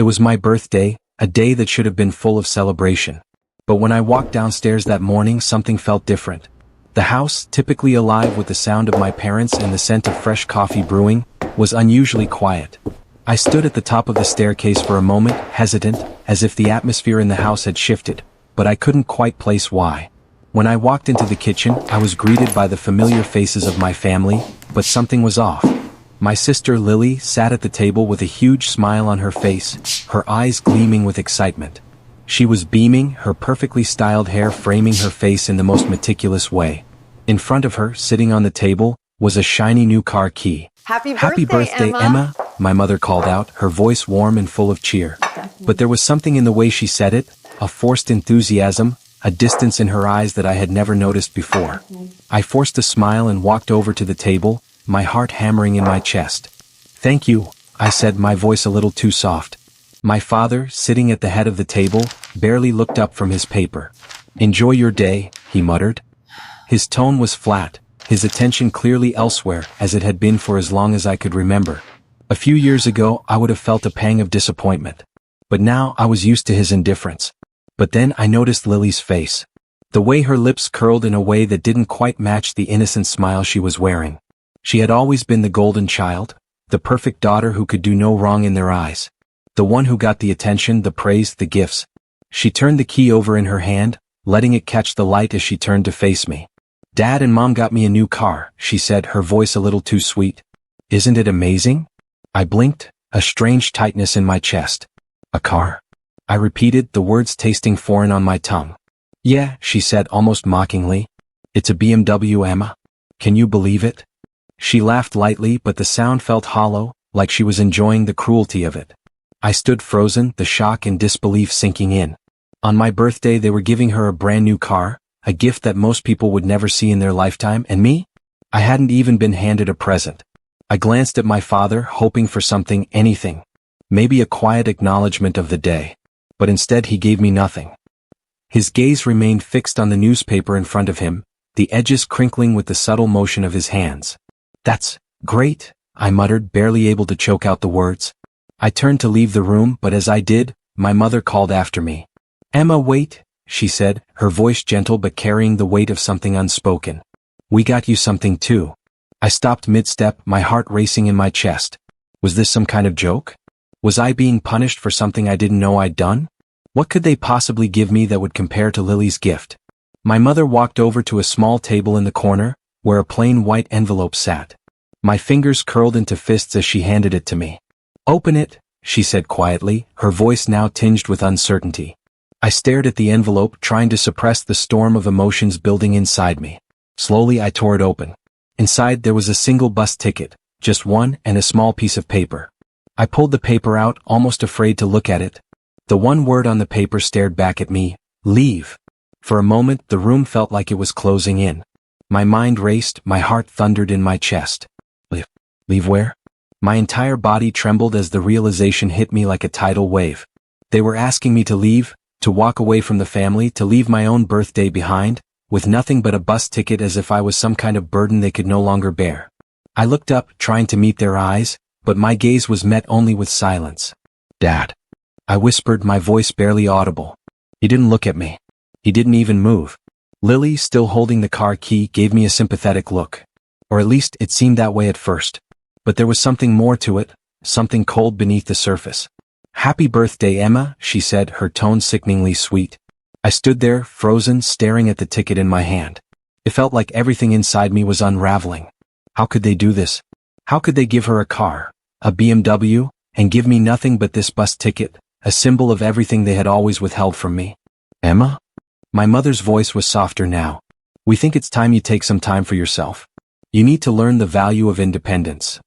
It was my birthday, a day that should have been full of celebration. But when I walked downstairs that morning, something felt different. The house, typically alive with the sound of my parents and the scent of fresh coffee brewing, was unusually quiet. I stood at the top of the staircase for a moment, hesitant, as if the atmosphere in the house had shifted, but I couldn't quite place why. When I walked into the kitchen, I was greeted by the familiar faces of my family, but something was off. My sister Lily sat at the table with a huge smile on her face, her eyes gleaming with excitement. She was beaming, her perfectly styled hair framing her face in the most meticulous way. In front of her, sitting on the table, was a shiny new car key. Happy birthday, Emma, my mother called out, her voice warm and full of cheer. But there was something in the way she said it, a forced enthusiasm, a distance in her eyes that I had never noticed before. I forced a smile and walked over to the table, my heart hammering in my chest. "Thank you," I said, my voice a little too soft. My father, sitting at the head of the table, barely looked up from his paper. "Enjoy your day," he muttered. His tone was flat, his attention clearly elsewhere, as it had been for as long as I could remember. A few years ago, I would have felt a pang of disappointment. But now I was used to his indifference. But then I noticed Lily's face. The way her lips curled in a way that didn't quite match the innocent smile she was wearing. She had always been the golden child, the perfect daughter who could do no wrong in their eyes. The one who got the attention, the praise, the gifts. She turned the key over in her hand, letting it catch the light as she turned to face me. "Dad and Mom got me a new car," she said, her voice a little too sweet. "Isn't it amazing?" I blinked, a strange tightness in my chest. "A car?" I repeated, the words tasting foreign on my tongue. "Yeah," she said almost mockingly. "It's a BMW, Emma. Can you believe it?" She laughed lightly, but the sound felt hollow, like she was enjoying the cruelty of it. I stood frozen, the shock and disbelief sinking in. On my birthday they were giving her a brand new car, a gift that most people would never see in their lifetime, and me? I hadn't even been handed a present. I glanced at my father, hoping for something, anything. Maybe a quiet acknowledgement of the day. But instead he gave me nothing. His gaze remained fixed on the newspaper in front of him, the edges crinkling with the subtle motion of his hands. "That's great," I muttered, barely able to choke out the words. I turned to leave the room, but as I did, my mother called after me. "Emma, wait," she said, her voice gentle but carrying the weight of something unspoken. "We got you something too." I stopped mid-step, my heart racing in my chest. Was this some kind of joke? Was I being punished for something I didn't know I'd done? What could they possibly give me that would compare to Lily's gift? My mother walked over to a small table in the corner, where a plain white envelope sat. My fingers curled into fists as she handed it to me. "Open it," she said quietly, her voice now tinged with uncertainty. I stared at the envelope, trying to suppress the storm of emotions building inside me. Slowly I tore it open. Inside there was a single bus ticket, just one, and a small piece of paper. I pulled the paper out, almost afraid to look at it. The one word on the paper stared back at me: leave. For a moment the room felt like it was closing in. My mind raced, my heart thundered in my chest. Leave? Leave where? My entire body trembled as the realization hit me like a tidal wave. They were asking me to leave, to walk away from the family, to leave my own birthday behind, with nothing but a bus ticket, as if I was some kind of burden they could no longer bear. I looked up, trying to meet their eyes, but my gaze was met only with silence. "Dad," I whispered, my voice barely audible. He didn't look at me. He didn't even move. Lily, still holding the car key, gave me a sympathetic look. Or at least it seemed that way at first. But there was something more to it, something cold beneath the surface. "Happy birthday, Emma," she said, her tone sickeningly sweet. I stood there, frozen, staring at the ticket in my hand. It felt like everything inside me was unraveling. How could they do this? How could they give her a car, a BMW, and give me nothing but this bus ticket, a symbol of everything they had always withheld from me? "Emma?" My mother's voice was softer now. "We think it's time you take some time for yourself. You need to learn the value of independence."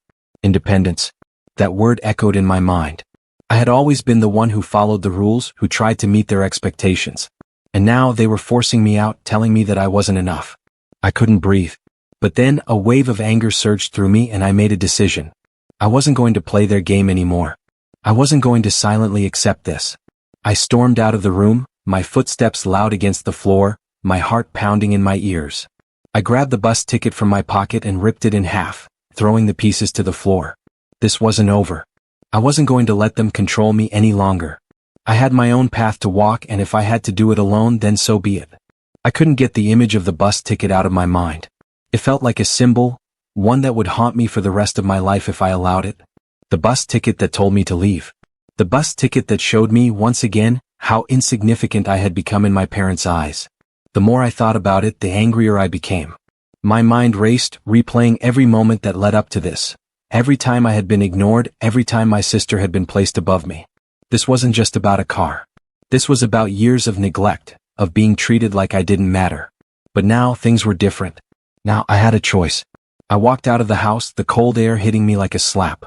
Independence. That word echoed in my mind. I had always been the one who followed the rules, who tried to meet their expectations. And now they were forcing me out, telling me that I wasn't enough. I couldn't breathe. But then a wave of anger surged through me and I made a decision. I wasn't going to play their game anymore. I wasn't going to silently accept this. I stormed out of the room, my footsteps loud against the floor, my heart pounding in my ears. I grabbed the bus ticket from my pocket and ripped it in half, throwing the pieces to the floor. This wasn't over. I wasn't going to let them control me any longer. I had my own path to walk, and if I had to do it alone, then so be it. I couldn't get the image of the bus ticket out of my mind. It felt like a symbol, one that would haunt me for the rest of my life if I allowed it. The bus ticket that told me to leave. The bus ticket that showed me, once again, how insignificant I had become in my parents' eyes. The more I thought about it, the angrier I became. My mind raced, replaying every moment that led up to this. Every time I had been ignored, every time my sister had been placed above me. This wasn't just about a car. This was about years of neglect, of being treated like I didn't matter. But now things were different. Now I had a choice. I walked out of the house, the cold air hitting me like a slap.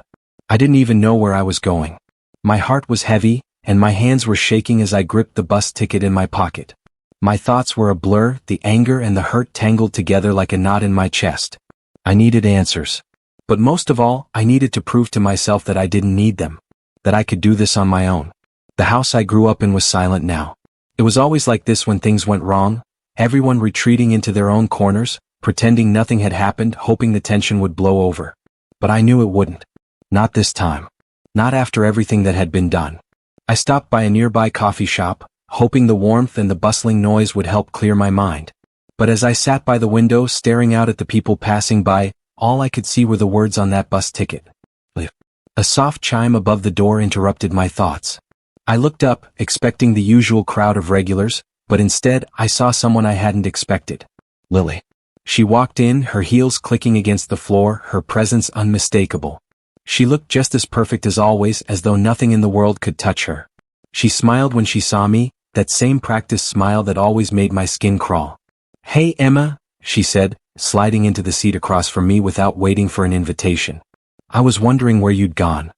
I didn't even know where I was going. My heart was heavy, and my hands were shaking as I gripped the bus ticket in my pocket. My thoughts were a blur, the anger and the hurt tangled together like a knot in my chest. I needed answers. But most of all, I needed to prove to myself that I didn't need them. That I could do this on my own. The house I grew up in was silent now. It was always like this when things went wrong, everyone retreating into their own corners, pretending nothing had happened, hoping the tension would blow over. But I knew it wouldn't. Not this time. Not after everything that had been done. I stopped by a nearby coffee shop, hoping the warmth and the bustling noise would help clear my mind. But as I sat by the window staring out at the people passing by, all I could see were the words on that bus ticket. Leave. A soft chime above the door interrupted my thoughts. I looked up, expecting the usual crowd of regulars, but instead I saw someone I hadn't expected. Lily. She walked in, her heels clicking against the floor, her presence unmistakable. She looked just as perfect as always, as though nothing in the world could touch her. She smiled when she saw me, that same practiced smile that always made my skin crawl. "Hey Emma," she said, sliding into the seat across from me without waiting for an invitation. "I was wondering where you'd gone."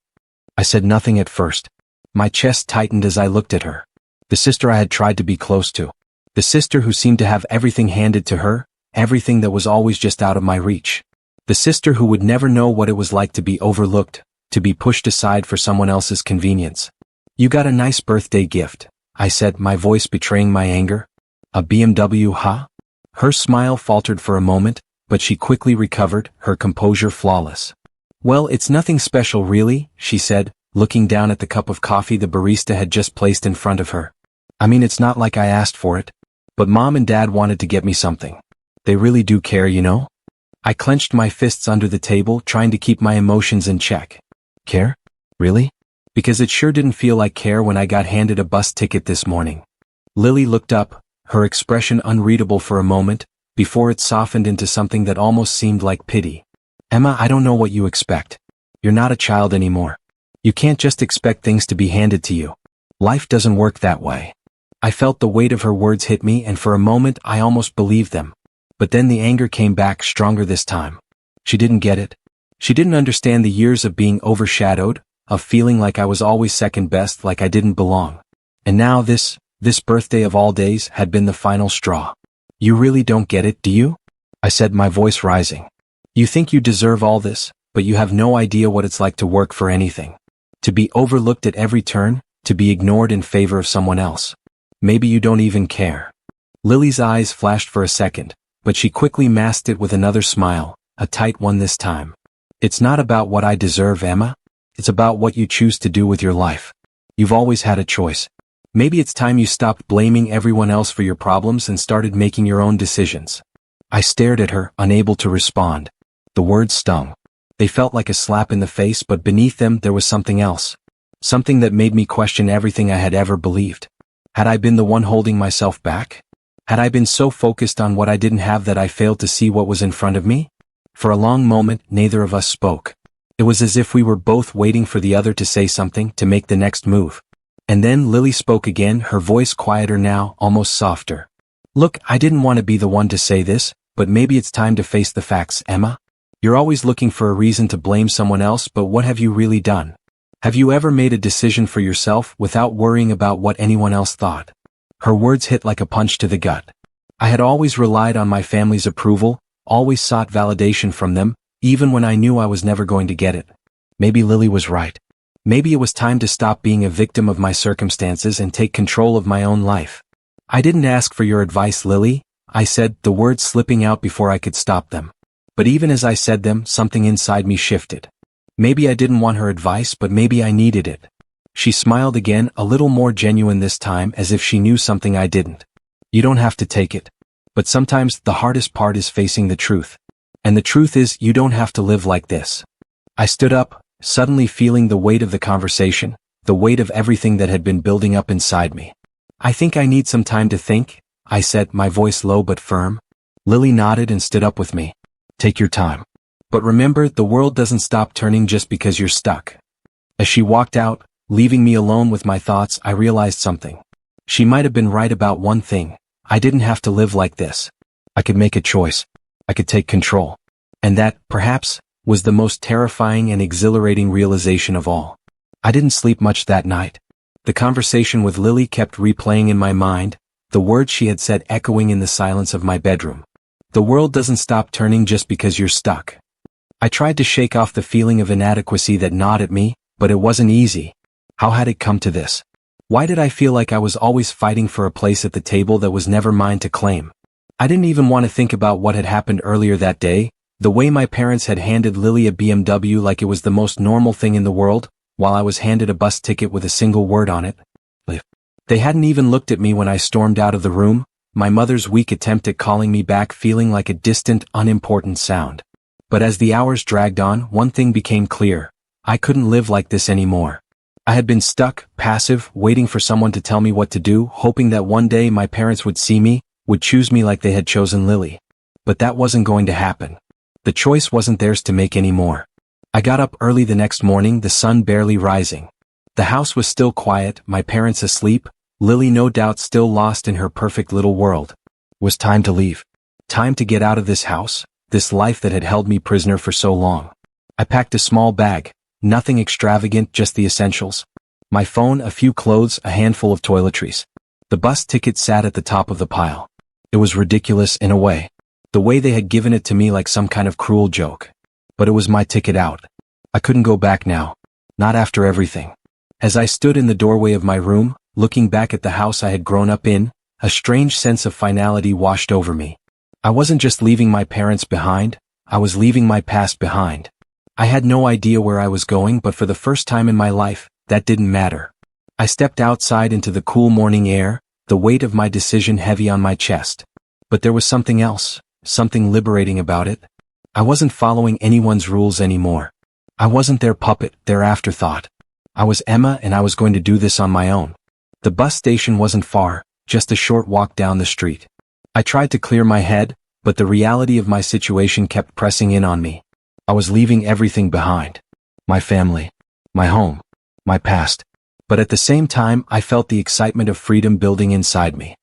I said nothing at first. My chest tightened as I looked at her. The sister I had tried to be close to. The sister who seemed to have everything handed to her, everything that was always just out of my reach. The sister who would never know what it was like to be overlooked, to be pushed aside for someone else's convenience. "You got a nice birthday gift," I said, my voice betraying my anger. "A BMW, huh?" Her smile faltered for a moment, but she quickly recovered, her composure flawless. "Well, it's nothing special really," she said, looking down at the cup of coffee the barista had just placed in front of her. "I mean, it's not like I asked for it. But Mom and Dad wanted to get me something. They really do care, you know?" I clenched my fists under the table, trying to keep my emotions in check. Care? Really? Because it sure didn't feel like care when I got handed a bus ticket this morning. Lily looked up, her expression unreadable for a moment, before it softened into something that almost seemed like pity. "Emma, I don't know what you expect. You're not a child anymore. You can't just expect things to be handed to you. Life doesn't work that way." I felt the weight of her words hit me, and for a moment I almost believed them. But then the anger came back stronger this time. She didn't get it. She didn't understand the years of being overshadowed, of feeling like I was always second best, like I didn't belong. And now this birthday of all days had been the final straw. "You really don't get it, do you?" I said, my voice rising. "You think you deserve all this, but you have no idea what it's like to work for anything. To be overlooked at every turn, to be ignored in favor of someone else. Maybe you don't even care." Lily's eyes flashed for a second, but she quickly masked it with another smile, a tight one this time. "It's not about what I deserve, Emma. It's about what you choose to do with your life. You've always had a choice. Maybe it's time you stopped blaming everyone else for your problems and started making your own decisions." I stared at her, unable to respond. The words stung. They felt like a slap in the face, but beneath them there was something else. Something that made me question everything I had ever believed. Had I been the one holding myself back? Had I been so focused on what I didn't have that I failed to see what was in front of me? For a long moment, neither of us spoke. It was as if we were both waiting for the other to say something, to make the next move. And then Lily spoke again, her voice quieter now, almost softer. "Look, I didn't want to be the one to say this, but maybe it's time to face the facts, Emma. You're always looking for a reason to blame someone else, but what have you really done? Have you ever made a decision for yourself without worrying about what anyone else thought?" Her words hit like a punch to the gut. I had always relied on my family's approval, always sought validation from them, even when I knew I was never going to get it. Maybe Lily was right. Maybe it was time to stop being a victim of my circumstances and take control of my own life. "I didn't ask for your advice, Lily," I said, the words slipping out before I could stop them. But even as I said them, something inside me shifted. Maybe I didn't want her advice, but maybe I needed it. She smiled again, a little more genuine this time, as if she knew something I didn't. You don't have to take it. But sometimes the hardest part is facing the truth. And the truth is, you don't have to live like this. I stood up, suddenly feeling the weight of the conversation, the weight of everything that had been building up inside me. I think I need some time to think, I said, my voice low but firm. Lily nodded and stood up with me. Take your time. But remember, the world doesn't stop turning just because you're stuck. As she walked out, leaving me alone with my thoughts, I realized something. She might have been right about one thing. I didn't have to live like this. I could make a choice. I could take control. And that, perhaps, was the most terrifying and exhilarating realization of all. I didn't sleep much that night. The conversation with Lily kept replaying in my mind, the words she had said echoing in the silence of my bedroom. The world doesn't stop turning just because you're stuck. I tried to shake off the feeling of inadequacy that gnawed at me, but it wasn't easy. How had it come to this? Why did I feel like I was always fighting for a place at the table that was never mine to claim? I didn't even want to think about what had happened earlier that day, the way my parents had handed Lily a BMW like it was the most normal thing in the world, while I was handed a bus ticket with a single word on it. They hadn't even looked at me when I stormed out of the room, my mother's weak attempt at calling me back feeling like a distant, unimportant sound. But as the hours dragged on, one thing became clear. I couldn't live like this anymore. I had been stuck, passive, waiting for someone to tell me what to do, hoping that one day my parents would see me, would choose me like they had chosen Lily. But that wasn't going to happen. The choice wasn't theirs to make anymore. I got up early the next morning, the sun barely rising. The house was still quiet, my parents asleep, Lily no doubt still lost in her perfect little world. It was time to leave. Time to get out of this house, this life that had held me prisoner for so long. I packed a small bag, nothing extravagant, just the essentials. My phone, a few clothes, a handful of toiletries. The bus ticket sat at the top of the pile. It was ridiculous in a way. The way they had given it to me like some kind of cruel joke. But it was my ticket out. I couldn't go back now. Not after everything. As I stood in the doorway of my room, looking back at the house I had grown up in, a strange sense of finality washed over me. I wasn't just leaving my parents behind, I was leaving my past behind. I had no idea where I was going, but for the first time in my life, that didn't matter. I stepped outside into the cool morning air, the weight of my decision heavy on my chest. But there was something else, something liberating about it. I wasn't following anyone's rules anymore. I wasn't their puppet, their afterthought. I was Emma, and I was going to do this on my own. The bus station wasn't far, just a short walk down the street. I tried to clear my head, but the reality of my situation kept pressing in on me. I was leaving everything behind. My family, my home, my past. But at the same time, I felt the excitement of freedom building inside me.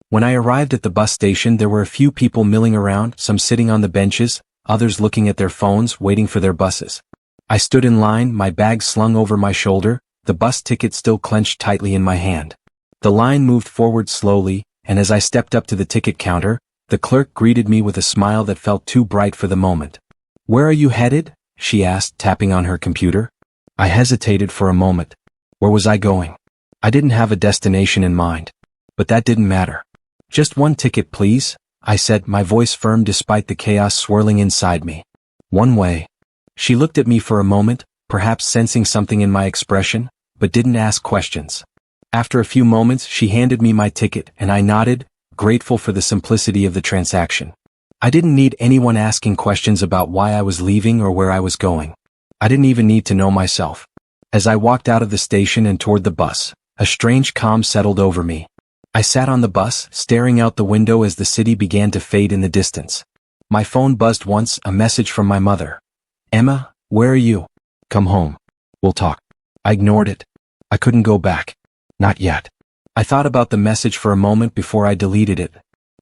When I arrived at the bus station, there were a few people milling around, some sitting on the benches, others looking at their phones, waiting for their buses. I stood in line, my bag slung over my shoulder, the bus ticket still clenched tightly in my hand. The line moved forward slowly, and as I stepped up to the ticket counter, the clerk greeted me with a smile that felt too bright for the moment. "Where are you headed?" she asked, tapping on her computer. I hesitated for a moment. Where was I going? I didn't have a destination in mind. But that didn't matter. "Just one ticket, please," I said, my voice firm despite the chaos swirling inside me. "One way." She looked at me for a moment, perhaps sensing something in my expression, but didn't ask questions. After a few moments, she handed me my ticket, and I nodded, grateful for the simplicity of the transaction. I didn't need anyone asking questions about why I was leaving or where I was going. I didn't even need to know myself. As I walked out of the station and toward the bus, a strange calm settled over me. I sat on the bus, staring out the window as the city began to fade in the distance. My phone buzzed once, a message from my mother. "Emma, where are you? Come home. We'll talk." I ignored it. I couldn't go back. Not yet. I thought about the message for a moment before I deleted it.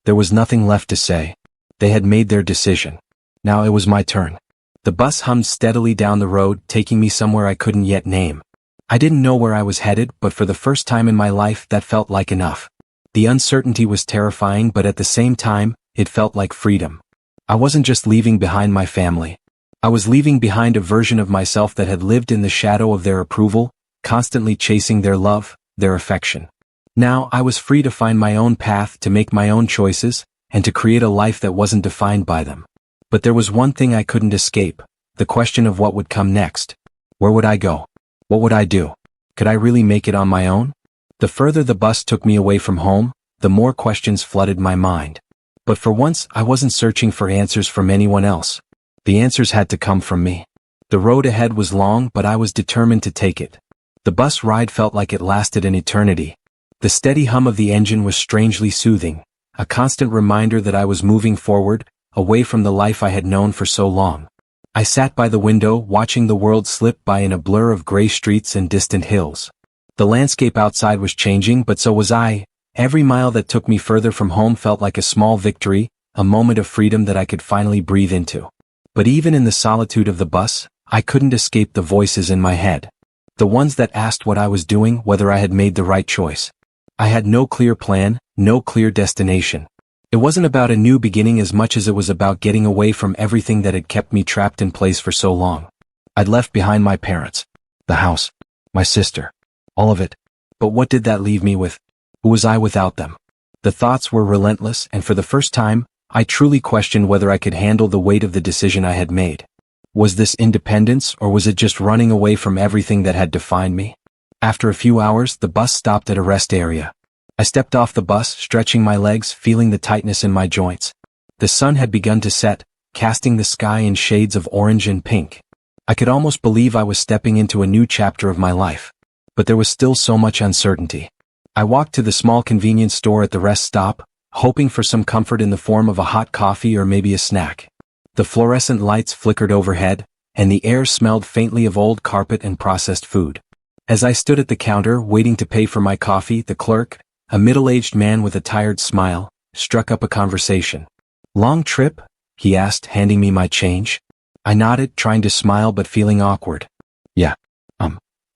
There was nothing left to say. They had made their decision. Now it was my turn. The bus hummed steadily down the road, taking me somewhere I couldn't yet name. I didn't know where I was headed, but for the first time in my life that felt like enough. The uncertainty was terrifying, but at the same time, it felt like freedom. I wasn't just leaving behind my family. I was leaving behind a version of myself that had lived in the shadow of their approval, constantly chasing their love, their affection. Now I was free to find my own path, to make my own choices, and to create a life that wasn't defined by them. But there was one thing I couldn't escape, the question of what would come next. Where would I go? What would I do? Could I really make it on my own? The further the bus took me away from home, the more questions flooded my mind. But for once, I wasn't searching for answers from anyone else. The answers had to come from me. The road ahead was long, but I was determined to take it. The bus ride felt like it lasted an eternity. The steady hum of the engine was strangely soothing, a constant reminder that I was moving forward, away from the life I had known for so long. I sat by the window, watching the world slip by in a blur of gray streets and distant hills. The landscape outside was changing, but so was I. Every mile that took me further from home felt like a small victory, a moment of freedom that I could finally breathe into. But even in the solitude of the bus, I couldn't escape the voices in my head. The ones that asked what I was doing, whether I had made the right choice. I had no clear plan, no clear destination. It wasn't about a new beginning as much as it was about getting away from everything that had kept me trapped in place for so long. I'd left behind my parents, the house, my sister, all of it. But what did that leave me with? Who was I without them? The thoughts were relentless, and for the first time, I truly questioned whether I could handle the weight of the decision I had made. Was this independence, or was it just running away from everything that had defined me? After a few hours, the bus stopped at a rest area. I stepped off the bus, stretching my legs, feeling the tightness in my joints. The sun had begun to set, casting the sky in shades of orange and pink. I could almost believe I was stepping into a new chapter of my life. But there was still so much uncertainty. I walked to the small convenience store at the rest stop, hoping for some comfort in the form of a hot coffee or maybe a snack. The fluorescent lights flickered overhead, and the air smelled faintly of old carpet and processed food. As I stood at the counter waiting to pay for my coffee, the clerk, a middle-aged man with a tired smile, struck up a conversation. "Long trip?" he asked, handing me my change. I nodded, trying to smile but feeling awkward. "Yeah,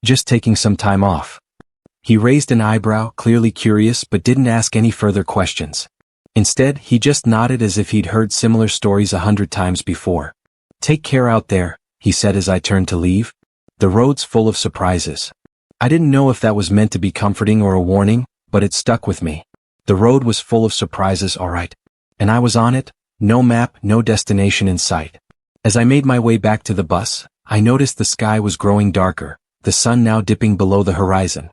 just taking some time off." He raised an eyebrow, clearly curious, but didn't ask any further questions. Instead, he just nodded as if he'd heard similar stories 100 times before. "Take care out there," he said as I turned to leave. "The road's full of surprises." I didn't know if that was meant to be comforting or a warning, but it stuck with me. The road was full of surprises, all right. And I was on it, no map, no destination in sight. As I made my way back to the bus, I noticed the sky was growing darker, the sun now dipping below the horizon.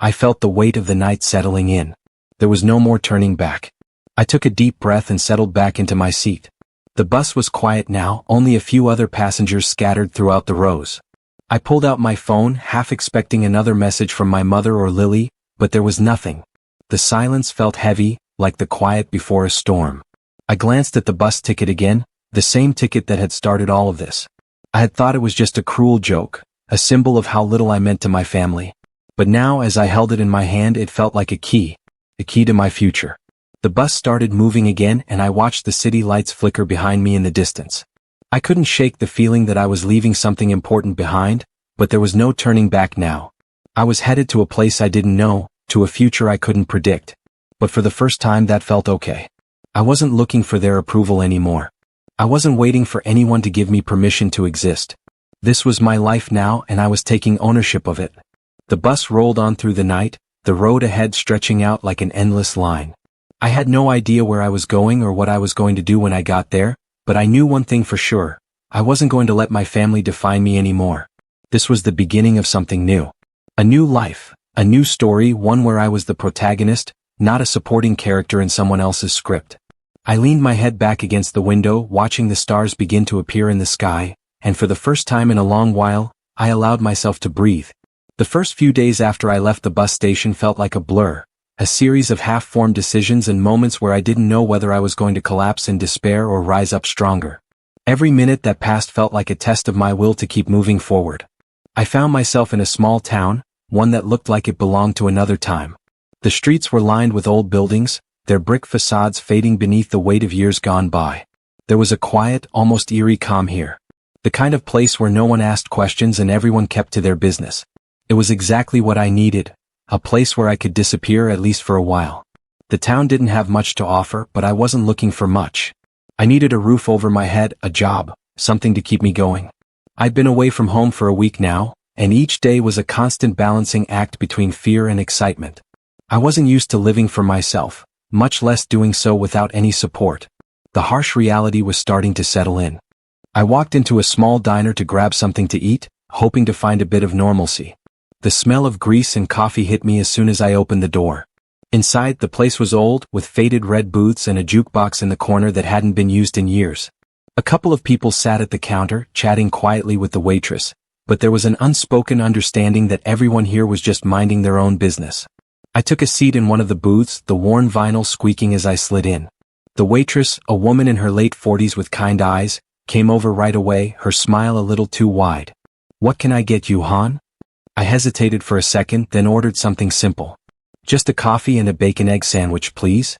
I felt the weight of the night settling in. There was no more turning back. I took a deep breath and settled back into my seat. The bus was quiet now, only a few other passengers scattered throughout the rows. I pulled out my phone, half expecting another message from my mother or Lily, but there was nothing. The silence felt heavy, like the quiet before a storm. I glanced at the bus ticket again, the same ticket that had started all of this. I had thought it was just a cruel joke, a symbol of how little I meant to my family. But now, as I held it in my hand, it felt like a key to my future. The bus started moving again, and I watched the city lights flicker behind me in the distance. I couldn't shake the feeling that I was leaving something important behind, but there was no turning back now. I was headed to a place I didn't know, to a future I couldn't predict. But for the first time, that felt okay. I wasn't looking for their approval anymore. I wasn't waiting for anyone to give me permission to exist. This was my life now, and I was taking ownership of it. The bus rolled on through the night, the road ahead stretching out like an endless line. I had no idea where I was going or what I was going to do when I got there, but I knew one thing for sure. I wasn't going to let my family define me anymore. This was the beginning of something new. A new life, a new story, one where I was the protagonist, not a supporting character in someone else's script. I leaned my head back against the window, watching the stars begin to appear in the sky, and for the first time in a long while, I allowed myself to breathe. The first few days after I left the bus station felt like a blur, a series of half-formed decisions and moments where I didn't know whether I was going to collapse in despair or rise up stronger. Every minute that passed felt like a test of my will to keep moving forward. I found myself in a small town, one that looked like it belonged to another time. The streets were lined with old buildings, their brick facades fading beneath the weight of years gone by. There was a quiet, almost eerie calm here. The kind of place where no one asked questions and everyone kept to their business. It was exactly what I needed, a place where I could disappear at least for a while. The town didn't have much to offer, but I wasn't looking for much. I needed a roof over my head, a job, something to keep me going. I'd been away from home for a week now, and each day was a constant balancing act between fear and excitement. I wasn't used to living for myself, much less doing so without any support. The harsh reality was starting to settle in. I walked into a small diner to grab something to eat, hoping to find a bit of normalcy. The smell of grease and coffee hit me as soon as I opened the door. Inside, the place was old, with faded red booths and a jukebox in the corner that hadn't been used in years. A couple of people sat at the counter, chatting quietly with the waitress, but there was an unspoken understanding that everyone here was just minding their own business. I took a seat in one of the booths, the worn vinyl squeaking as I slid in. The waitress, a woman in her late 40s with kind eyes, came over right away, her smile a little too wide. "What can I get you, hon?" I hesitated for a second, then ordered something simple. "Just a coffee and a bacon-egg sandwich, please."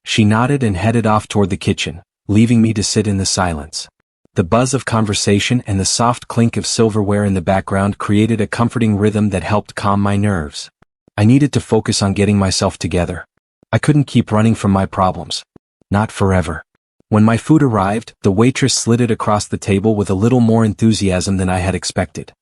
She nodded and headed off toward the kitchen, leaving me to sit in the silence. The buzz of conversation and the soft clink of silverware in the background created a comforting rhythm that helped calm my nerves. I needed to focus on getting myself together. I couldn't keep running from my problems. Not forever. When my food arrived, the waitress slid it across the table with a little more enthusiasm than I had expected.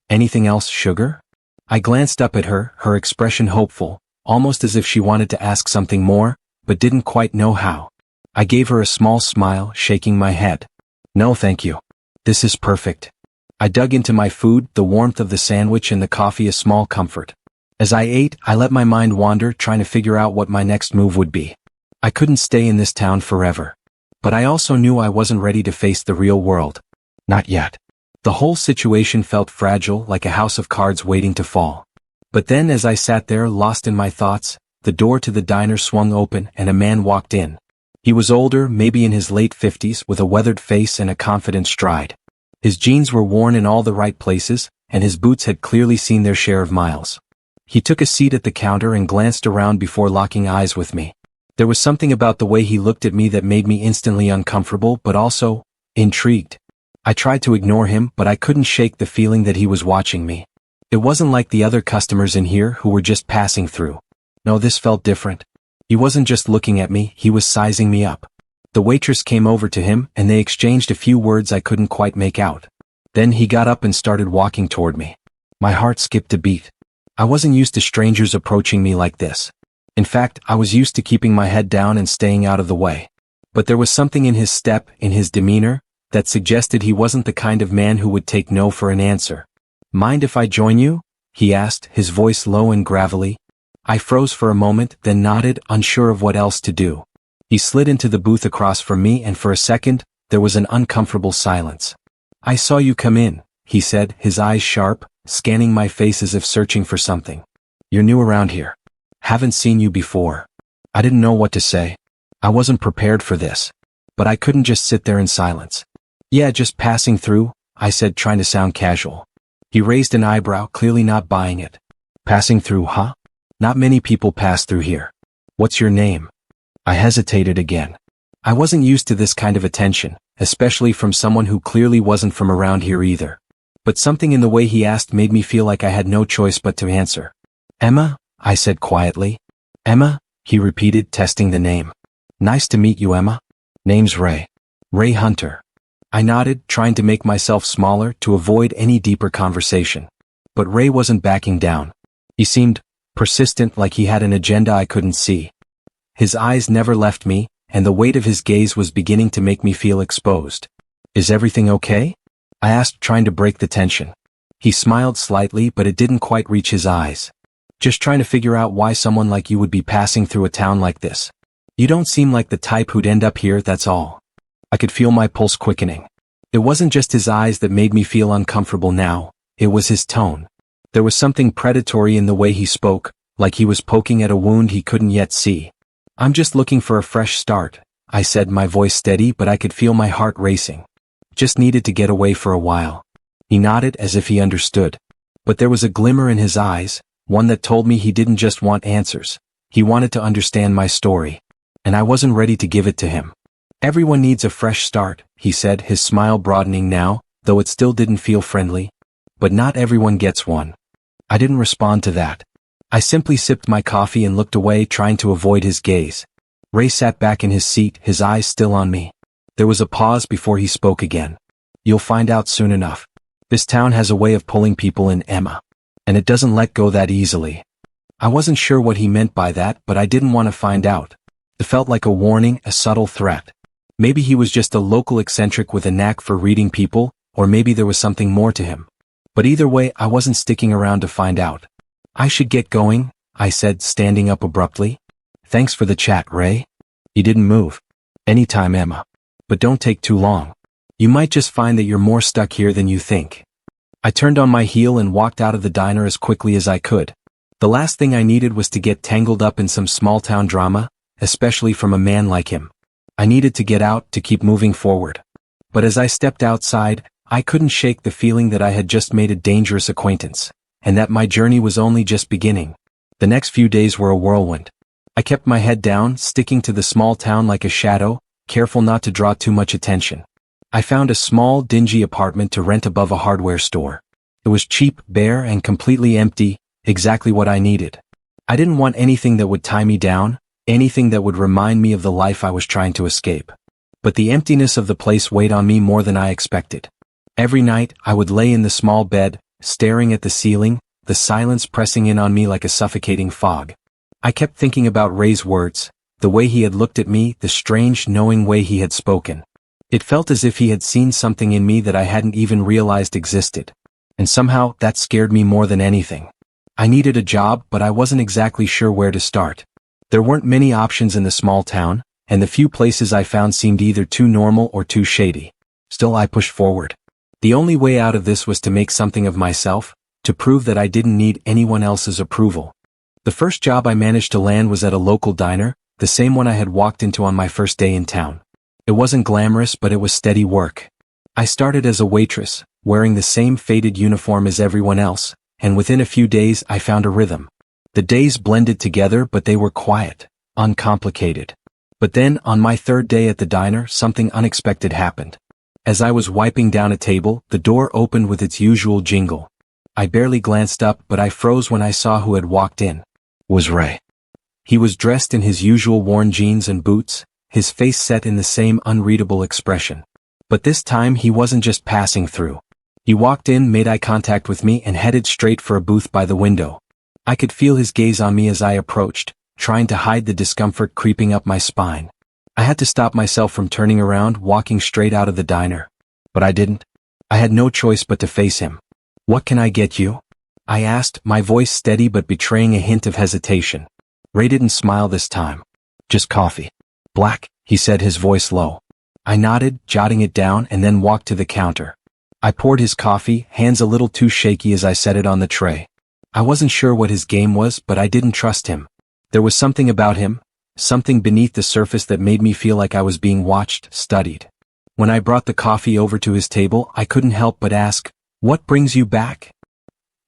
"Anything else, sugar?" I glanced up at her, her expression hopeful, almost as if she wanted to ask something more, but didn't quite know how. I gave her a small smile, shaking my head. "No, thank you. This is perfect." I dug into my food, the warmth of the sandwich and the coffee a small comfort. As I ate, I let my mind wander, trying to figure out what my next move would be. I couldn't stay in this town forever. But I also knew I wasn't ready to face the real world. Not yet. The whole situation felt fragile, like a house of cards waiting to fall. But then as I sat there, lost in my thoughts, the door to the diner swung open and a man walked in. He was older, maybe in his late 50s, with a weathered face and a confident stride. His jeans were worn in all the right places, and his boots had clearly seen their share of miles. He took a seat at the counter and glanced around before locking eyes with me. There was something about the way he looked at me that made me instantly uncomfortable, but also intrigued. I tried to ignore him, but I couldn't shake the feeling that he was watching me. It wasn't like the other customers in here who were just passing through. No, this felt different. He wasn't just looking at me, he was sizing me up. The waitress came over to him, and they exchanged a few words I couldn't quite make out. Then he got up and started walking toward me. My heart skipped a beat. I wasn't used to strangers approaching me like this. In fact, I was used to keeping my head down and staying out of the way. But there was something in his step, in his demeanor, that suggested he wasn't the kind of man who would take no for an answer. "Mind if I join you?" he asked, his voice low and gravelly. I froze for a moment, then nodded, unsure of what else to do. He slid into the booth across from me, and for a second, there was an uncomfortable silence. "I saw you come in," he said, his eyes sharp, scanning my face as if searching for something. "You're new around here. Haven't seen you before." I didn't know what to say. I wasn't prepared for this. But I couldn't just sit there in silence. "Yeah, just passing through," I said, trying to sound casual. He raised an eyebrow, clearly not buying it. "Passing through, huh? Not many people pass through here. What's your name?" I hesitated again. I wasn't used to this kind of attention, especially from someone who clearly wasn't from around here either. But something in the way he asked made me feel like I had no choice but to answer. "Emma?" I said quietly. "Emma?" he repeated, testing the name. "Nice to meet you, Emma. Name's Ray. Ray Hunter." I nodded, trying to make myself smaller to avoid any deeper conversation. But Ray wasn't backing down. He seemed persistent, like he had an agenda I couldn't see. His eyes never left me, and the weight of his gaze was beginning to make me feel exposed. "Is everything okay?" I asked, trying to break the tension. He smiled slightly, but it didn't quite reach his eyes. "Just trying to figure out why someone like you would be passing through a town like this. You don't seem like the type who'd end up here, that's all." I could feel my pulse quickening. It wasn't just his eyes that made me feel uncomfortable now, it was his tone. There was something predatory in the way he spoke, like he was poking at a wound he couldn't yet see. "I'm just looking for a fresh start," I said, my voice steady, but I could feel my heart racing. "Just needed to get away for a while." He nodded as if he understood. But there was a glimmer in his eyes, one that told me he didn't just want answers. He wanted to understand my story. And I wasn't ready to give it to him. "Everyone needs a fresh start," he said, his smile broadening now, though it still didn't feel friendly. "But not everyone gets one." I didn't respond to that. I simply sipped my coffee and looked away, trying to avoid his gaze. Ray sat back in his seat, his eyes still on me. There was a pause before he spoke again. "You'll find out soon enough. This town has a way of pulling people in, Emma. And it doesn't let go that easily." I wasn't sure what he meant by that, but I didn't want to find out. It felt like a warning, a subtle threat. Maybe he was just a local eccentric with a knack for reading people, or maybe there was something more to him. But either way, I wasn't sticking around to find out. I should get going, I said, standing up abruptly. Thanks for the chat, Ray. He didn't move. Anytime, Emma. But don't take too long. You might just find that you're more stuck here than you think. I turned on my heel and walked out of the diner as quickly as I could. The last thing I needed was to get tangled up in some small-town drama, especially from a man like him. I needed to get out to keep moving forward. But as I stepped outside, I couldn't shake the feeling that I had just made a dangerous acquaintance, and that my journey was only just beginning. The next few days were a whirlwind. I kept my head down, sticking to the small town like a shadow, careful not to draw too much attention. I found a small, dingy apartment to rent above a hardware store. It was cheap, bare, and completely empty, exactly what I needed. I didn't want anything that would tie me down, anything that would remind me of the life I was trying to escape. But the emptiness of the place weighed on me more than I expected. Every night, I would lay in the small bed, staring at the ceiling, the silence pressing in on me like a suffocating fog. I kept thinking about Ray's words, the way he had looked at me, the strange, knowing way he had spoken. It felt as if he had seen something in me that I hadn't even realized existed. And somehow, that scared me more than anything. I needed a job, but I wasn't exactly sure where to start. There weren't many options in the small town, and the few places I found seemed either too normal or too shady. Still, I pushed forward. The only way out of this was to make something of myself, to prove that I didn't need anyone else's approval. The first job I managed to land was at a local diner, the same one I had walked into on my first day in town. It wasn't glamorous, but it was steady work. I started as a waitress, wearing the same faded uniform as everyone else, and within a few days I found a rhythm. The days blended together, but they were quiet, uncomplicated. But then, on my third day at the diner, something unexpected happened. As I was wiping down a table, the door opened with its usual jingle. I barely glanced up, but I froze when I saw who had walked in. It was Ray. He was dressed in his usual worn jeans and boots, his face set in the same unreadable expression. But this time he wasn't just passing through. He walked in, made eye contact with me, and headed straight for a booth by the window. I could feel his gaze on me as I approached, trying to hide the discomfort creeping up my spine. I had to stop myself from turning around, walking straight out of the diner. But I didn't. I had no choice but to face him. "What can I get you?" I asked, my voice steady but betraying a hint of hesitation. Ray didn't smile this time. "Just coffee." "Black," he said, his voice low. I nodded, jotting it down, and then walked to the counter. I poured his coffee, hands a little too shaky as I set it on the tray. I wasn't sure what his game was, but I didn't trust him. There was something about him, something beneath the surface that made me feel like I was being watched, studied. When I brought the coffee over to his table, I couldn't help but ask, "What brings you back?"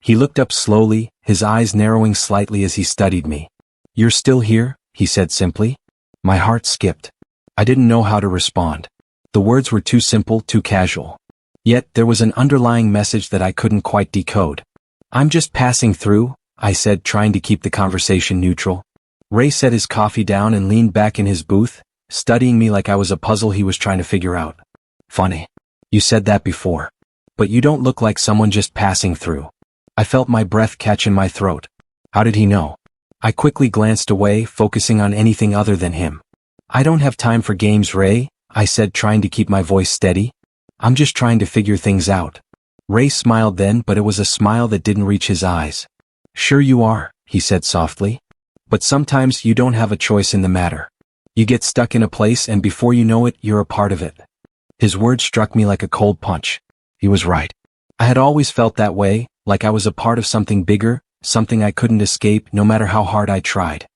He looked up slowly, his eyes narrowing slightly as he studied me. "You're still here?" he said simply. My heart skipped. I didn't know how to respond. The words were too simple, too casual. Yet there was an underlying message that I couldn't quite decode. "I'm just passing through," I said, trying to keep the conversation neutral. Ray set his coffee down and leaned back in his booth, studying me like I was a puzzle he was trying to figure out. "Funny. You said that before. But you don't look like someone just passing through." I felt my breath catch in my throat. How did he know? I quickly glanced away, focusing on anything other than him. "I don't have time for games, Ray," I said, trying to keep my voice steady. "I'm just trying to figure things out." Ray smiled then, but it was a smile that didn't reach his eyes. "Sure you are," he said softly. "But sometimes you don't have a choice in the matter. You get stuck in a place and before you know it, you're a part of it." His words struck me like a cold punch. He was right. I had always felt that way, like I was a part of something bigger, something I couldn't escape no matter how hard I tried.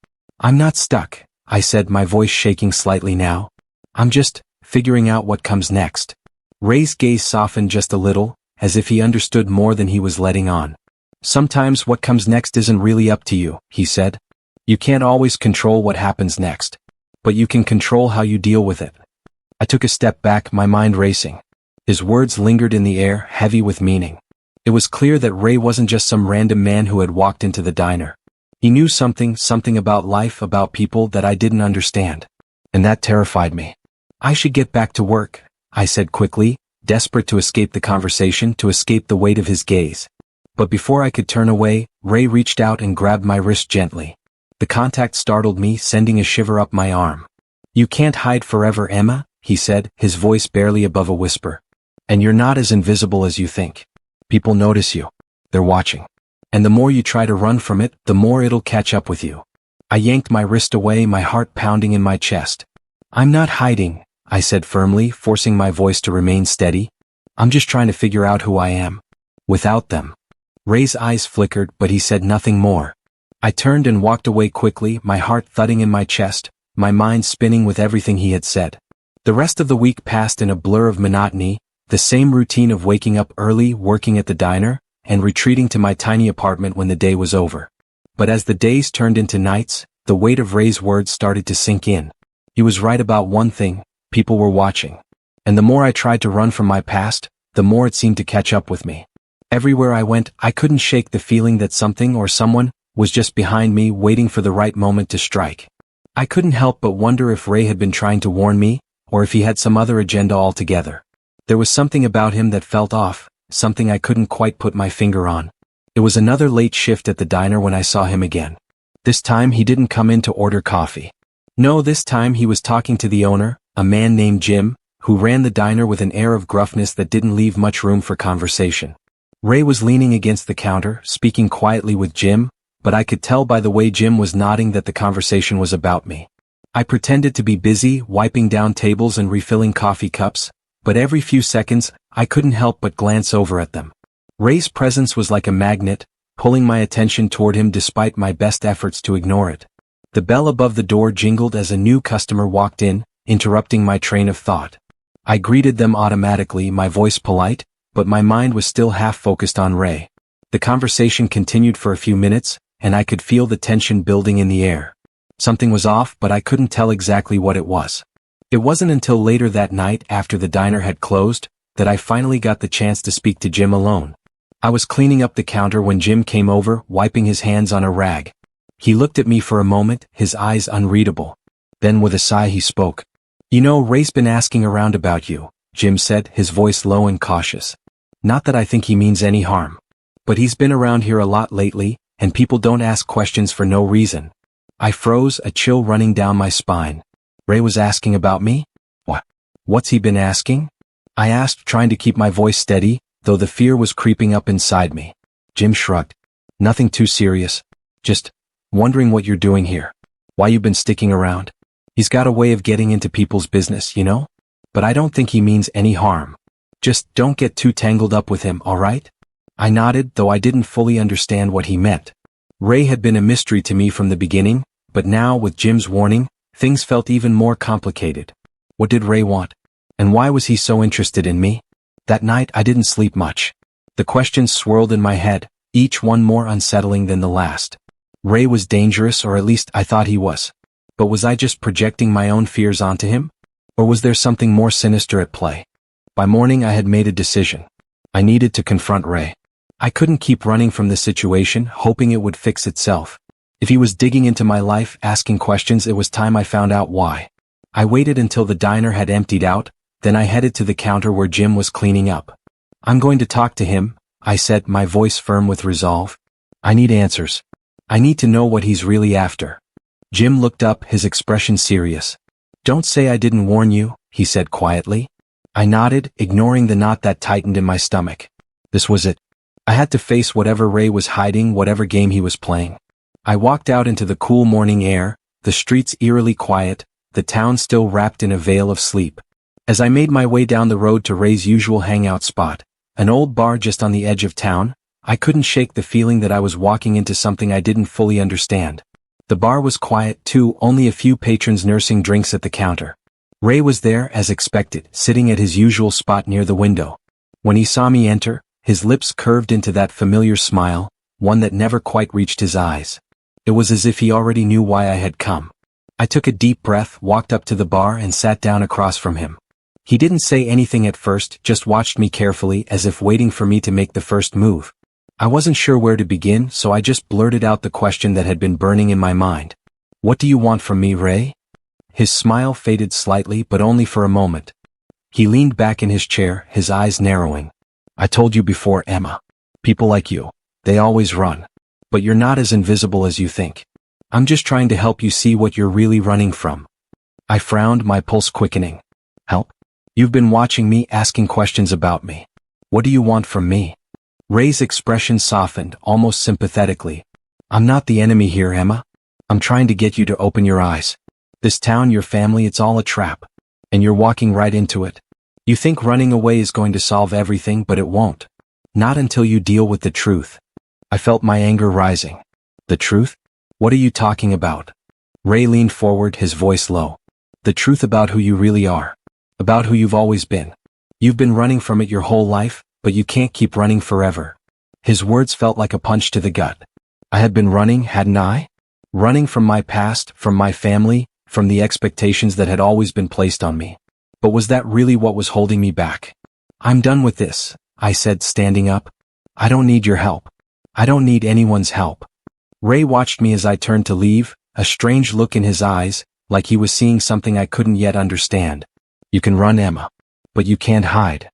"I'm not stuck," I said, my voice shaking slightly now. "I'm just figuring out what comes next." Ray's gaze softened just a little, as if he understood more than he was letting on. "Sometimes what comes next isn't really up to you," he said. "You can't always control what happens next. But you can control how you deal with it." I took a step back, my mind racing. His words lingered in the air, heavy with meaning. It was clear that Ray wasn't just some random man who had walked into the diner. He knew something about life, about people that I didn't understand. And that terrified me. "I should get back to work," I said quickly, desperate to escape the conversation, to escape the weight of his gaze. But before I could turn away, Ray reached out and grabbed my wrist gently. The contact startled me, sending a shiver up my arm. "You can't hide forever, Emma," he said, his voice barely above a whisper. "And you're not as invisible as you think." People notice you. They're watching. And the more you try to run from it, the more it'll catch up with you. I yanked my wrist away, my heart pounding in my chest. I'm not hiding, I said firmly, forcing my voice to remain steady. I'm just trying to figure out who I am. Without them. Ray's eyes flickered, but he said nothing more. I turned and walked away quickly, my heart thudding in my chest, my mind spinning with everything he had said. The rest of the week passed in a blur of monotony, the same routine of waking up early, working at the diner, and retreating to my tiny apartment when the day was over. But as the days turned into nights, the weight of Ray's words started to sink in. He was right about one thing: people were watching. And the more I tried to run from my past, the more it seemed to catch up with me. Everywhere I went, I couldn't shake the feeling that something or someone was just behind me, waiting for the right moment to strike. I couldn't help but wonder if Ray had been trying to warn me, or if he had some other agenda altogether. There was something about him that felt off, something I couldn't quite put my finger on. It was another late shift at the diner when I saw him again. This time he didn't come in to order coffee. No, this time he was talking to the owner, a man named Jim, who ran the diner with an air of gruffness that didn't leave much room for conversation. Ray was leaning against the counter, speaking quietly with Jim, but I could tell by the way Jim was nodding that the conversation was about me. I pretended to be busy, wiping down tables and refilling coffee cups, but every few seconds, I couldn't help but glance over at them. Ray's presence was like a magnet, pulling my attention toward him despite my best efforts to ignore it. The bell above the door jingled as a new customer walked in, interrupting my train of thought. I greeted them automatically, my voice polite, but my mind was still half focused on Ray. The conversation continued for a few minutes, and I could feel the tension building in the air. Something was off, but I couldn't tell exactly what it was. It wasn't until later that night, after the diner had closed, that I finally got the chance to speak to Jim alone. I was cleaning up the counter when Jim came over, wiping his hands on a rag. He looked at me for a moment, his eyes unreadable. Then with a sigh he spoke. "You know, Ray's been asking around about you," Jim said, his voice low and cautious. "Not that I think he means any harm. But he's been around here a lot lately, and people don't ask questions for no reason." I froze, a chill running down my spine. Ray was asking about me? What's he been asking? I asked, trying to keep my voice steady, though the fear was creeping up inside me. Jim shrugged. "Nothing too serious. Just wondering what you're doing here. Why you've been sticking around. He's got a way of getting into people's business, you know? But I don't think he means any harm. Just don't get too tangled up with him, all right?" I nodded, though I didn't fully understand what he meant. Ray had been a mystery to me from the beginning, but now, with Jim's warning, things felt even more complicated. What did Ray want? And why was he so interested in me? That night I didn't sleep much. The questions swirled in my head, each one more unsettling than the last. Ray was dangerous, or at least I thought he was. But was I just projecting my own fears onto him? Or was there something more sinister at play? By morning I had made a decision. I needed to confront Ray. I couldn't keep running from the situation, hoping it would fix itself. If he was digging into my life, asking questions, it was time I found out why. I waited until the diner had emptied out, then I headed to the counter where Jim was cleaning up. "I'm going to talk to him," I said, my voice firm with resolve. "I need answers. I need to know what he's really after." Jim looked up, his expression serious. "Don't say I didn't warn you," he said quietly. I nodded, ignoring the knot that tightened in my stomach. This was it. I had to face whatever Ray was hiding, whatever game he was playing. I walked out into the cool morning air, the streets eerily quiet, the town still wrapped in a veil of sleep. As I made my way down the road to Ray's usual hangout spot, an old bar just on the edge of town, I couldn't shake the feeling that I was walking into something I didn't fully understand. The bar was quiet too, only a few patrons nursing drinks at the counter. Ray was there, as expected, sitting at his usual spot near the window. When he saw me enter, his lips curved into that familiar smile, one that never quite reached his eyes. It was as if he already knew why I had come. I took a deep breath, walked up to the bar and sat down across from him. He didn't say anything at first, just watched me carefully, as if waiting for me to make the first move. I wasn't sure where to begin, so I just blurted out the question that had been burning in my mind. "What do you want from me, Ray?" His smile faded slightly, but only for a moment. He leaned back in his chair, his eyes narrowing. "I told you before, Emma. People like you, they always run. But you're not as invisible as you think. I'm just trying to help you see what you're really running from." I frowned, my pulse quickening. "Help? You've been watching me, asking questions about me. What do you want from me?" Ray's expression softened, almost sympathetically. I'm not the enemy here, Emma. I'm trying to get you to open your eyes. This town, your family, it's all a trap. And you're walking right into it. You think running away is going to solve everything, but it won't. Not until you deal with the truth. I felt my anger rising. The truth? What are you talking about? Ray leaned forward, his voice low. The truth about who you really are. About who you've always been. You've been running from it your whole life, but you can't keep running forever. His words felt like a punch to the gut. I had been running, hadn't I? Running from my past, from my family, from the expectations that had always been placed on me. But was that really what was holding me back? I'm done with this, I said, standing up. I don't need your help. I don't need anyone's help. Ray watched me as I turned to leave, a strange look in his eyes, like he was seeing something I couldn't yet understand. You can run, Emma. But you can't hide.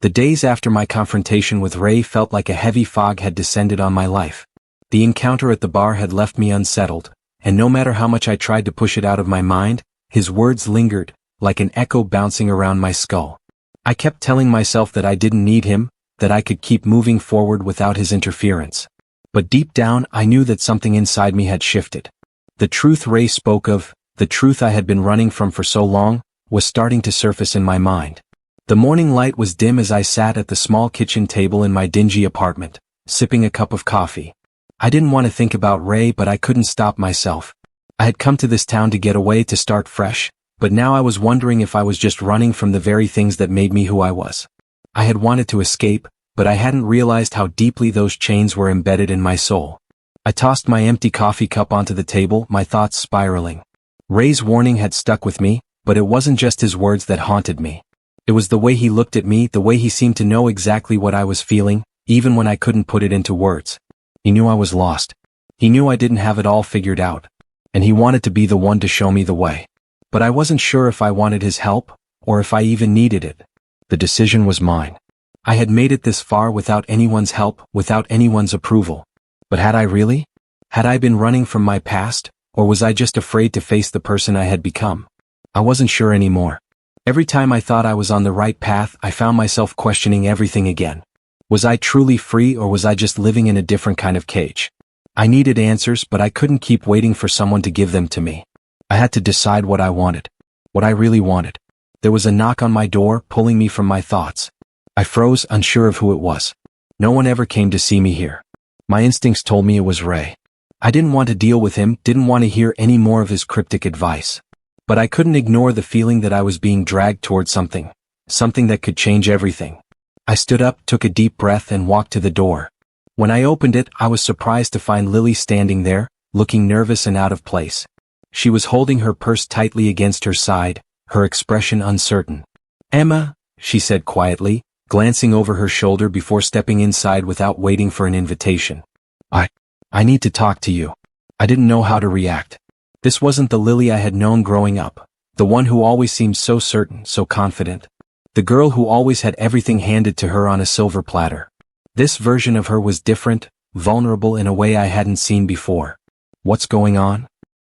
The days after my confrontation with Ray felt like a heavy fog had descended on my life. The encounter at the bar had left me unsettled, and no matter how much I tried to push it out of my mind, his words lingered, like an echo bouncing around my skull. I kept telling myself that I didn't need him, that I could keep moving forward without his interference. But deep down, I knew that something inside me had shifted. The truth Ray spoke of, the truth I had been running from for so long, was starting to surface in my mind. The morning light was dim as I sat at the small kitchen table in my dingy apartment, sipping a cup of coffee. I didn't want to think about Ray, but I couldn't stop myself. I had come to this town to get away, to start fresh, but now I was wondering if I was just running from the very things that made me who I was. I had wanted to escape, but I hadn't realized how deeply those chains were embedded in my soul. I tossed my empty coffee cup onto the table, my thoughts spiraling. Ray's warning had stuck with me, but it wasn't just his words that haunted me. It was the way he looked at me, the way he seemed to know exactly what I was feeling, even when I couldn't put it into words. He knew I was lost. He knew I didn't have it all figured out. And he wanted to be the one to show me the way. But I wasn't sure if I wanted his help, or if I even needed it. The decision was mine. I had made it this far without anyone's help, without anyone's approval. But had I really? Had I been running from my past, or was I just afraid to face the person I had become? I wasn't sure anymore. Every time I thought I was on the right path, I found myself questioning everything again. Was I truly free, or was I just living in a different kind of cage? I needed answers, but I couldn't keep waiting for someone to give them to me. I had to decide what I wanted. What I really wanted. There was a knock on my door, pulling me from my thoughts. I froze, unsure of who it was. No one ever came to see me here. My instincts told me it was Ray. I didn't want to deal with him, didn't want to hear any more of his cryptic advice. But I couldn't ignore the feeling that I was being dragged toward something that could change everything. I stood up, took a deep breath, and walked to the door. When I opened it, I was surprised to find Lily standing there, looking nervous and out of place. She was holding her purse tightly against her side, her expression uncertain. "Emma," she said quietly, glancing over her shoulder before stepping inside without waiting for an invitation. I need to talk to you." I didn't know how to react. This wasn't the Lily I had known growing up, the one who always seemed so certain, so confident. The girl who always had everything handed to her on a silver platter. This version of her was different, vulnerable in a way I hadn't seen before. "What's going on?"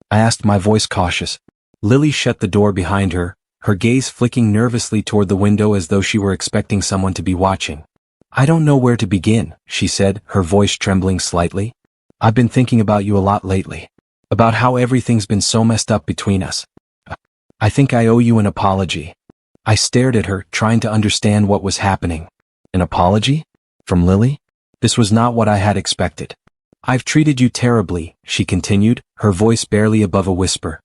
I asked, my voice cautious. Lily shut the door behind her, her gaze flicking nervously toward the window as though she were expecting someone to be watching. "I don't know where to begin," she said, her voice trembling slightly. "I've been thinking about you a lot lately. About how everything's been so messed up between us. I think I owe you an apology." I stared at her, trying to understand what was happening. An apology? From Lily? This was not what I had expected. "I've treated you terribly," she continued, her voice barely above a whisper.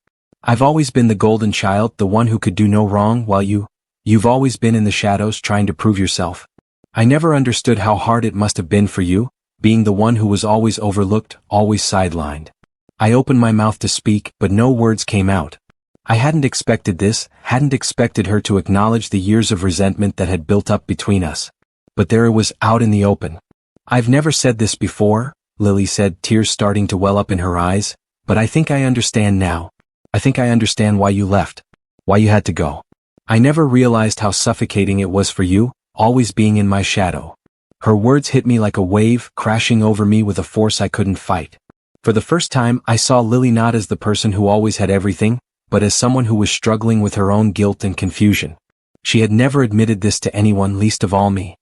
"I've always been the golden child, the one who could do no wrong, while you've always been in the shadows trying to prove yourself. I never understood how hard it must have been for you, being the one who was always overlooked, always sidelined." I opened my mouth to speak, but no words came out. I hadn't expected this, hadn't expected her to acknowledge the years of resentment that had built up between us. But there it was, out in the open. "I've never said this before," Lily said, tears starting to well up in her eyes, "but I think I understand now. I think I understand why you left. Why you had to go. I never realized how suffocating it was for you, always being in my shadow." Her words hit me like a wave, crashing over me with a force I couldn't fight. For the first time, I saw Lily not as the person who always had everything, but as someone who was struggling with her own guilt and confusion. She had never admitted this to anyone, least of all me.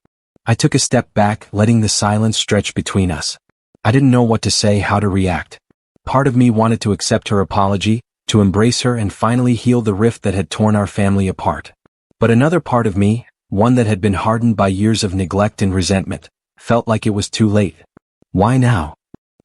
I took a step back, letting the silence stretch between us. I didn't know what to say, how to react. Part of me wanted to accept her apology, to embrace her and finally heal the rift that had torn our family apart. But another part of me, one that had been hardened by years of neglect and resentment, felt like it was too late. Why now?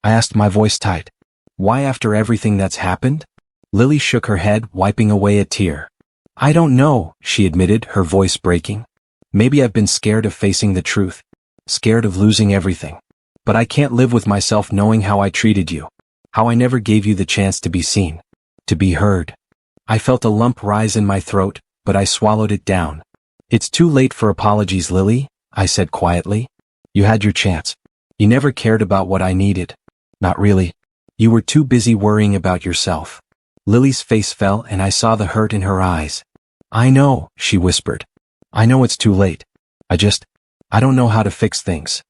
I asked, my voice tight. Why after everything that's happened? Lily shook her head, wiping away a tear. I don't know, she admitted, her voice breaking. Maybe I've been scared of facing the truth. Scared of losing everything. But I can't live with myself knowing how I treated you. How I never gave you the chance to be seen. To be heard. I felt a lump rise in my throat, but I swallowed it down. It's too late for apologies, Lily, I said quietly. You had your chance. You never cared about what I needed. Not really. You were too busy worrying about yourself. Lily's face fell and I saw the hurt in her eyes. I know, she whispered. I know it's too late. I don't know how to fix things.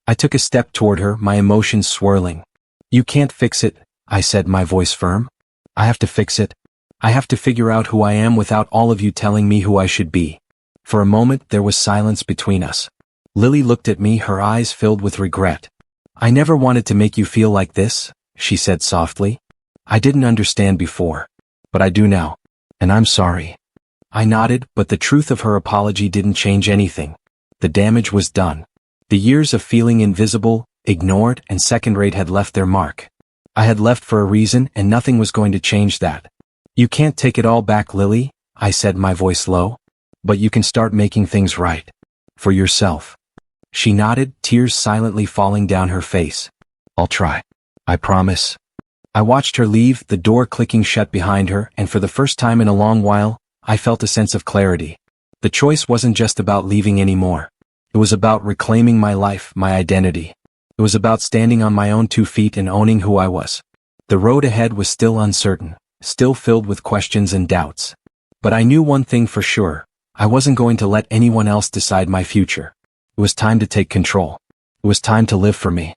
I took a step toward her, my emotions swirling. You can't fix it, I said, my voice firm. I have to fix it. I have to figure out who I am without all of you telling me who I should be. For a moment there was silence between us. Lily looked at me, her eyes filled with regret. I never wanted to make you feel like this, she said softly. I didn't understand before. But I do now. And I'm sorry. I nodded, but the truth of her apology didn't change anything. The damage was done. The years of feeling invisible, ignored, and second-rate had left their mark. I had left for a reason, and nothing was going to change that. You can't take it all back, Lily, I said, my voice low. But you can start making things right. For yourself. She nodded, tears silently falling down her face. I'll try. I promise. I watched her leave, the door clicking shut behind her, and for the first time in a long while, I felt a sense of clarity. The choice wasn't just about leaving anymore. It was about reclaiming my life, my identity. It was about standing on my own 2 feet and owning who I was. The road ahead was still uncertain, still filled with questions and doubts. But I knew one thing for sure. I wasn't going to let anyone else decide my future. It was time to take control. It was time to live for me.